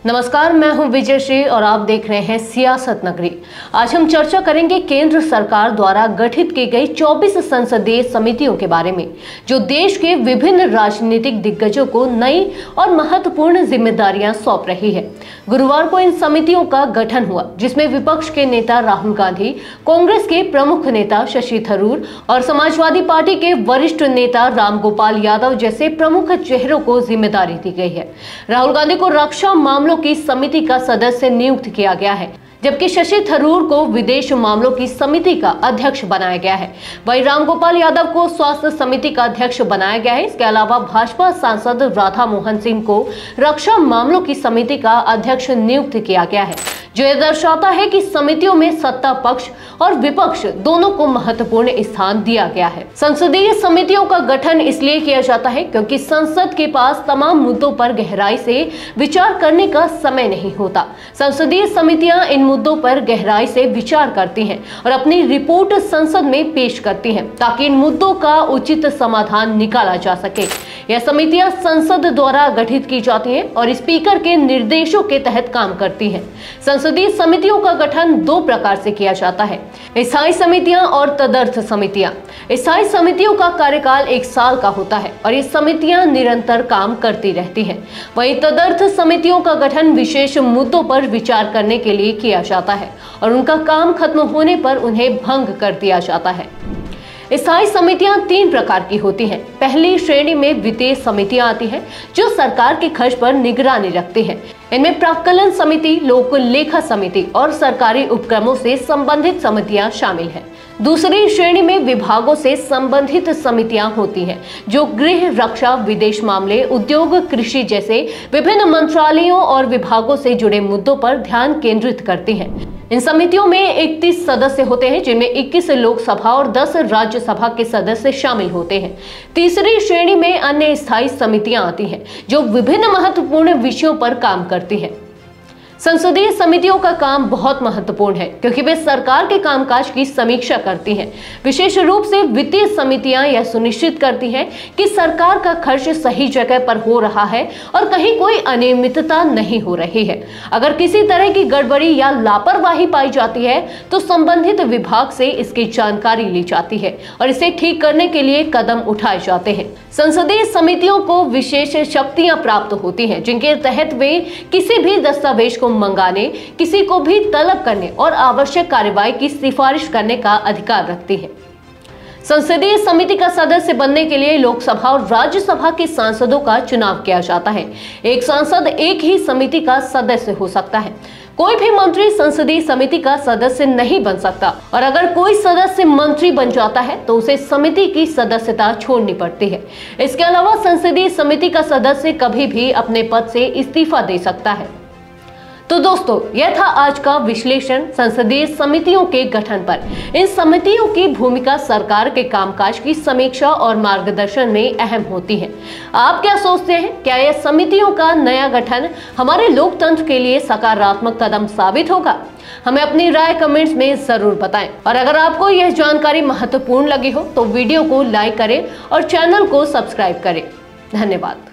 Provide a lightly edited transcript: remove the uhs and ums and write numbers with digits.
नमस्कार, मैं हूं विजय श्री और आप देख रहे हैं सियासत नगरी। आज हम चर्चा करेंगे केंद्र सरकार द्वारा गठित की गई 24 संसदीय समितियों के बारे में, जो देश के विभिन्न राजनीतिक दिग्गजों को नई और महत्वपूर्ण जिम्मेदारियां सौंप रही है। गुरुवार को इन समितियों का गठन हुआ, जिसमें विपक्ष के नेता राहुल गांधी, कांग्रेस के प्रमुख नेता शशि थरूर और समाजवादी पार्टी के वरिष्ठ नेता रामगोपाल यादव जैसे प्रमुख चेहरों को जिम्मेदारी दी गई है। राहुल गांधी को रक्षा मामलों की समिति का सदस्य नियुक्त किया गया है, जबकि शशि थरूर को विदेश मामलों की समिति का अध्यक्ष बनाया गया है। वहीं रामगोपाल यादव को स्वास्थ्य समिति का अध्यक्ष बनाया गया है। इसके अलावा भाजपा सांसद राधा मोहन सिंह को रक्षा मामलों की समिति का अध्यक्ष नियुक्त किया गया है, जो यह दर्शाता है कि समितियों में सत्ता पक्ष और विपक्ष दोनों को महत्वपूर्ण स्थान दिया गया है। संसदीय समितियों का गठन इसलिए किया जाता है क्योंकि संसद के पास तमाम मुद्दों पर गहराई से विचार करने का समय नहीं होता। संसदीय समितियां इन मुद्दों पर गहराई से विचार करती हैं और अपनी रिपोर्ट संसद में पेश करती हैं, ताकि इन मुद्दों का उचित समाधान निकाला जा सके। यह समितियां संसद द्वारा गठित की जाती हैं और स्पीकर के निर्देशों के तहत काम करती हैं। संसदीय समितियों का गठन दो प्रकार से किया जाता है: स्थायी समितियां और तदर्थ समितियां। स्थायी समितियों का कार्यकाल 1 साल का होता है और ये समितियां निरंतर काम करती रहती हैं। वहीं तदर्थ समितियों का गठन विशेष मुद्दों पर विचार करने के लिए किया जाता है और उनका काम खत्म होने पर उन्हें भंग कर दिया जाता है। स्थायी समितियां 3 प्रकार की होती हैं। पहली श्रेणी में वित्तीय समितियां आती हैं, जो सरकार के खर्च पर निगरानी रखती हैं। इनमें प्राक्कलन समिति, लोक लेखा समिति और सरकारी उपक्रमों से संबंधित समितियां शामिल हैं। दूसरी श्रेणी में विभागों से संबंधित समितियां होती हैं, जो गृह, रक्षा, विदेश मामले, उद्योग, कृषि जैसे विभिन्न मंत्रालयों और विभागों से जुड़े मुद्दों पर ध्यान केंद्रित करती हैं। इन समितियों में 31 सदस्य होते हैं, जिनमें 21 लोकसभा और 10 राज्यसभा के सदस्य शामिल होते हैं। तीसरी श्रेणी में अन्य स्थायी समितियां आती हैं, जो विभिन्न महत्वपूर्ण विषयों पर काम करती हैं। संसदीय समितियों का काम बहुत महत्वपूर्ण है, क्योंकि वे सरकार के कामकाज की समीक्षा करती हैं। विशेष रूप से वित्तीय समितियां यह सुनिश्चित करती हैं कि सरकार का खर्च सही जगह पर हो रहा है और कहीं कोई अनियमितता नहीं हो रही है। अगर किसी तरह की गड़बड़ी या लापरवाही पाई जाती है तो संबंधित विभाग से इसकी जानकारी ली जाती है और इसे ठीक करने के लिए कदम उठाए जाते हैं। संसदीय समितियों को विशेष शक्तियां प्राप्त होती हैं, जिनके तहत वे किसी भी दस्तावेज को मंगाने, किसी को भी तलब करने और आवश्यक कार्रवाई की सिफारिश करने का अधिकार रखती है। संसदीय समिति का सदस्य बनने के लिए लोकसभा और राज्यसभा के सांसदों का चुनाव किया जाता है। एक सांसद एक ही समिति का सदस्य हो सकता है। कोई भी मंत्री संसदीय समिति का सदस्य नहीं बन सकता और अगर कोई सदस्य मंत्री बन जाता है तो उसे समिति की सदस्यता छोड़नी पड़ती है। इसके अलावा संसदीय समिति का सदस्य कभी भी अपने पद से इस्तीफा दे सकता है। तो दोस्तों, यह था आज का विश्लेषण संसदीय समितियों के गठन पर। इन समितियों की भूमिका सरकार के कामकाज की समीक्षा और मार्गदर्शन में अहम होती है। आप क्या सोचते हैं? क्या यह समितियों का नया गठन हमारे लोकतंत्र के लिए सकारात्मक कदम साबित होगा? हमें अपनी राय कमेंट्स में जरूर बताएं और अगर आपको यह जानकारी महत्वपूर्ण लगी हो तो वीडियो को लाइक करें और चैनल को सब्सक्राइब करें। धन्यवाद।